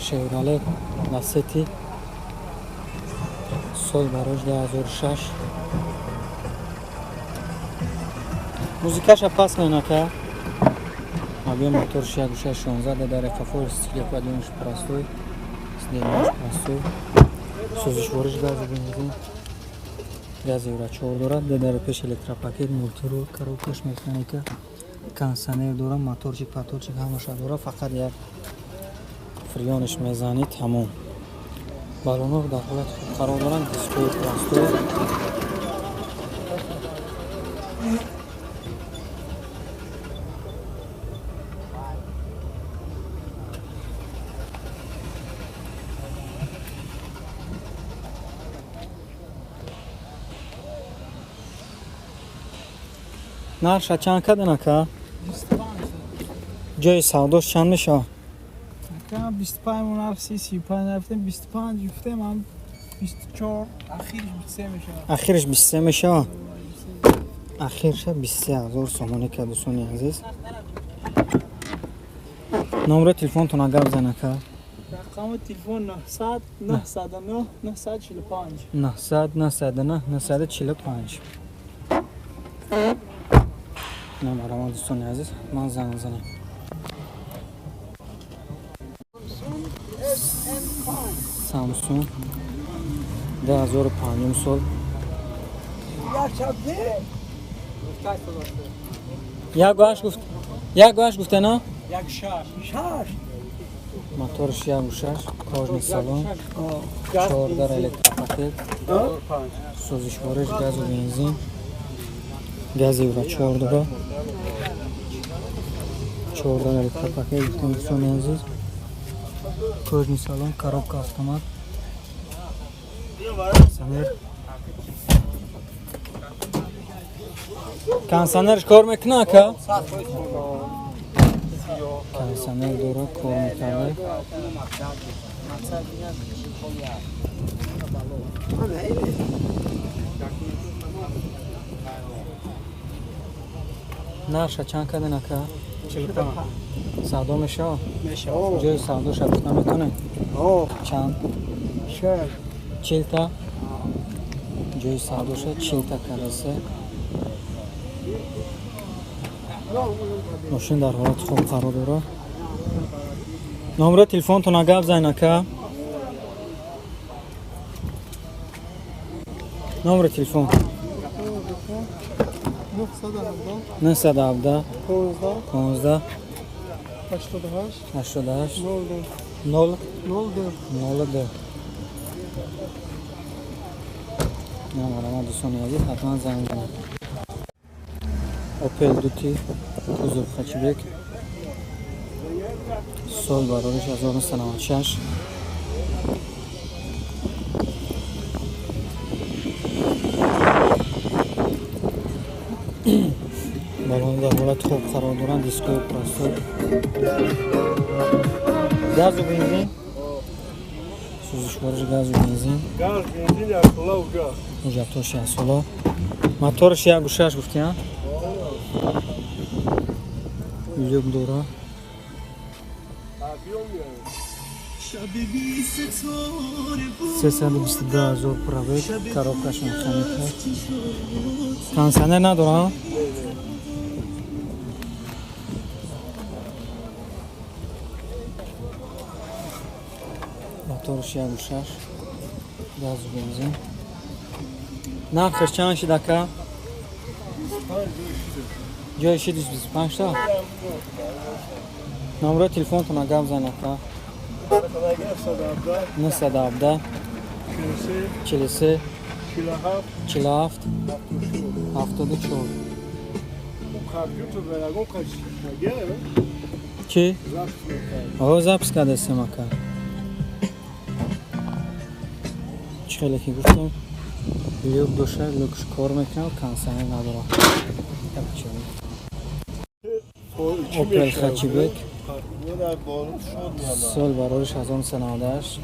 Chevrolet Lacetti سال براش 2006 موزیکاش پس نکه Avem motor și adușa și onzada, dar e fafor sticile cu adunul și prostoi. Stilul și prostoi. Soziși vorăși gază benzin. Gază ura çordora, de dar peș electrapaket, multirol, karokaş mekanică, kansaner dora, motorcik, patorcik, hamaşa dora, fakat yak frionش mezani tamam. Balonlar da holat qarar doran, diskoy prostoi. نرش چند کده نکه؟ 25 جای سوداش چند میشه؟ نکه 25 منرف 35 نرفتیم 25 گفتیم هم 24 اخیرش 23 میشه اخیرش 23 میشه؟ اخیرش 23,000 سومونه که دوستانی عزیز نمره تلفن تو نگه بزنه که؟ رقم تلفن 900 909 945 900 909 945 نمره ما دوستانی عزیز من زنگ زنیم سامسون 2005 سال یک گوش گفته نه؟ یک شش موتورش یک گوشش کاژنی سالن 14 الکتریک سوزش وارش گاز و بنزین گاز یورا 14 الکتریک گفتم دوستان عزیز کاژنی سالن коробка автомат کنسانرش کار میکنه که؟ کنسانر داره کار میکنه نرشه چند کده نکه؟ 45 سودا میشه؟ میشه جای سودا شبکه میکنه؟ چند؟ 40 تا جای سودا شد 40 تا کرسه ماشین در حالت خوب قرار داره نمره تلفن تو نگه بزنه که نمره تلفن 917 15 88 0 02 نمره ما دوستان عزیز حتما زنگ بزنید اوپل دوتی کوزو خچبک سال براش 1996 بالون در حالت خوب قرار دارن دیسکوی پراستور گاز و بنزین سوزشوارش گاز و بنزین اجابتاش یاسولا موتورش یک گوشش گفتی ها لیوک دورا 322,000 پروک коробкаш механика کنسانر نداره موتورش یک گوشش گاز و بنزین نرخش چند شده که؟ جای 625 تا نمره تلفن تو نگه بزنه که 917 43 47 74 چی؟ آه زبس کرده سیما که چی خیلی که گفتم لیوک دوشه لیوکش کار میکنه و کنسانر نداره اوپل خچیبک سال براش 1998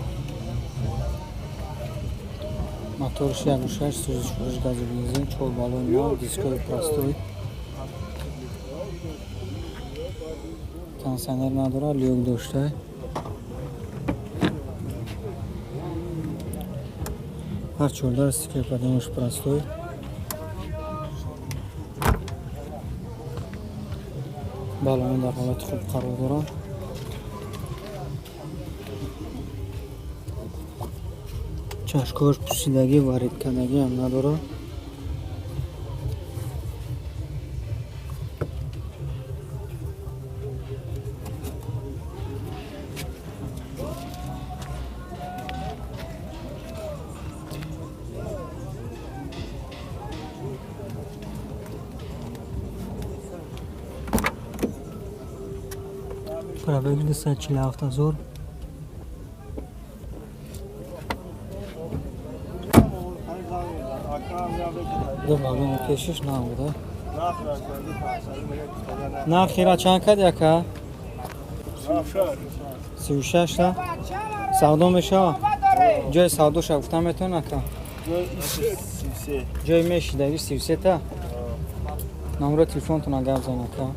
موتورش یک گوشش سوزش وارش گاز و بنزین 4 بالون نو دیسکوی پراستوی کنسانر نداره لیوک داشته Har 14 стекле поднимешь простой. Балон дар ҳолати хуб қарор дорад. Чашкош пусидагӣ варид кардагӣ ҳам надорад. Пробег 247,000. До балон пешиш набуда. Нархира чанд кад яка? 36 та? Савдо мешава? Ҷои савдоша гуфта метавон ака? Ҷои мешидави 33 та? номеро телефонтона гап зан ака?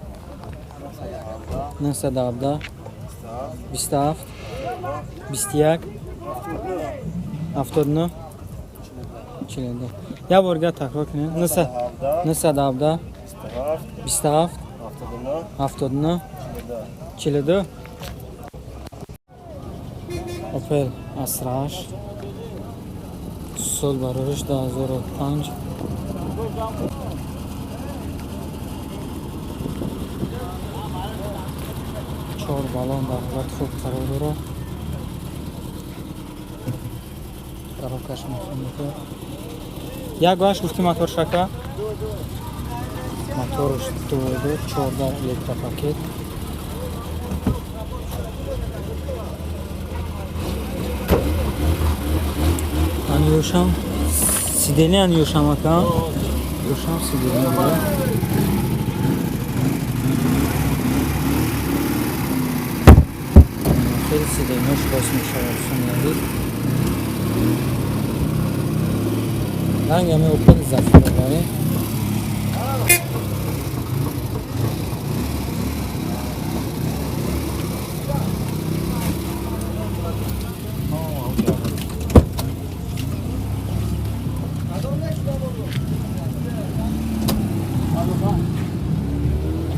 917 27 21 79 42. Я борга такрор кунем. 917 27 79 42. Opel Astra сол барориш 2005. چهار بالون در حالت خوب قرار داره. خرابکش میکنه. یک باش گفتی موتور شکه. موتورش 14 لیتر پاکت. انیوشم سیدنی انیوشم اکا. یوشم سیدنی داره. خیلی سیدنیش باز میشود سنیدی. رنگ همه اوپل زفیر داره.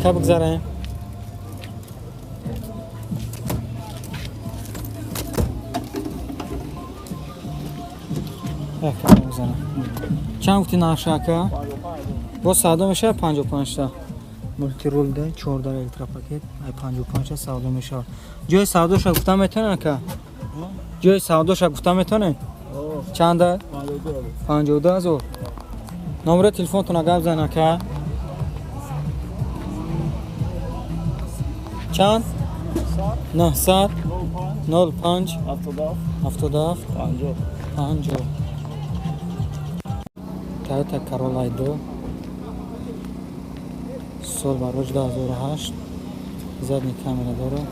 که بگذاریم؟ چند گفتی نقشه که؟ با سودا میشه 55 تا مولتی رول ده 14 لیتر پاکت 55 تا سودا میشه. جای سوداش گفتم میتونه که؟ جای سوداش گفتم میتونه؟ چنده؟ 52,000. نمره تلفنتون گپ زن که؟ چند؟ 900 05 77 50. Toyota Corolla 2 سال باروش 2008 задний камера داره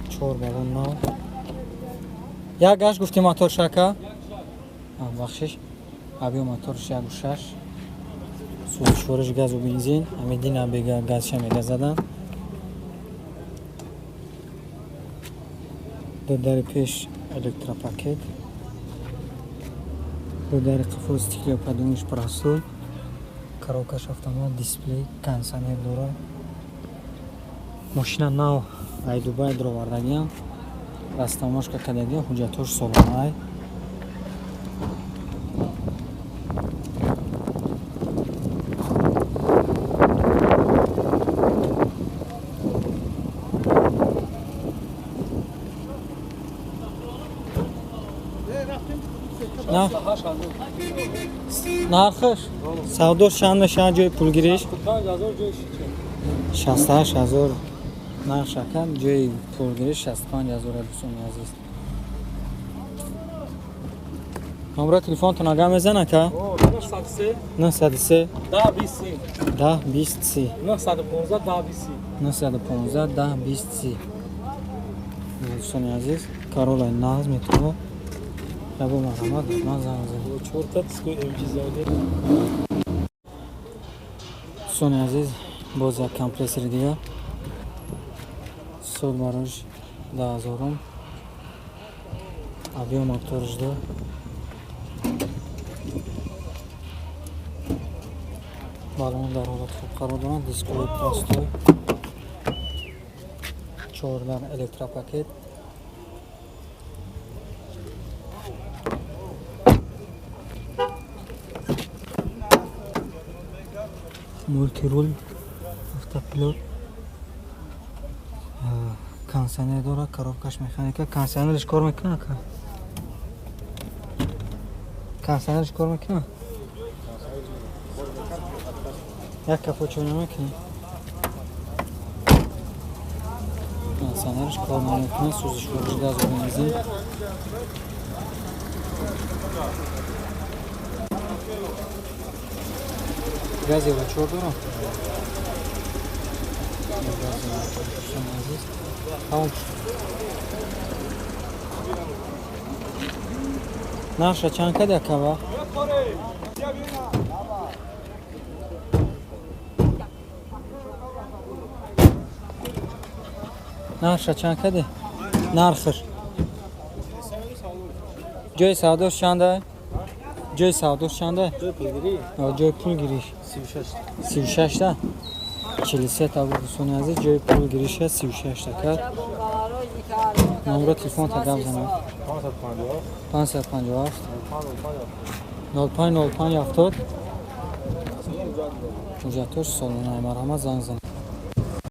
4 بالون نو یک گاش گفتی موتور شکه بخشش ابی موتور 6 سوزشورش گاز و بنزین امیدین ابی گازش میگه زدن دو در پیش الکترا پاکت دو در قفل استیکلی پدومش پرستو коробкаш автомат дисплей кондиционер дора машина нав айдубай дровардагиам растамошка кардагиам ҳуҷҷатош солонай нархаш савдош чанд шад ҷои пулгириш 68000 нархшакан ҷои пулгириш 65000 дӯстони азиз номеро телефонтон ага мезана ка 903 10 20 дӯстони азиз Corolla нағз метавонад Рабо марҳамат ман занг сони азиз боз як компрессори дига сол барош 10000 объем моторжда балон дар ҳолати хуб қарор доранд. Дискови простой, 4 дар электропакет, мультирул, автопилот, кондиционер дорад, коробкаш механика. Кондиционерш кор мекунад ка? Кондиционерш кор мекунад? Як капочо намекунӣ? Кондиционерш кор намекунад, сӯзишвориш газу бензин. Газ евачор дорам. Тамом шуд. Наша чанд каде кава? Наша чанд каде? Нархир. Ҷои савдош чанда? Ҷои савдош чанда? Ҷои пул гириш. 36 та? 43 та бусони азиз, ҷои пул гириша 36 та кард. номеро телефонта гап занам. 557 0505 70 54 солона марҳамат занг занам.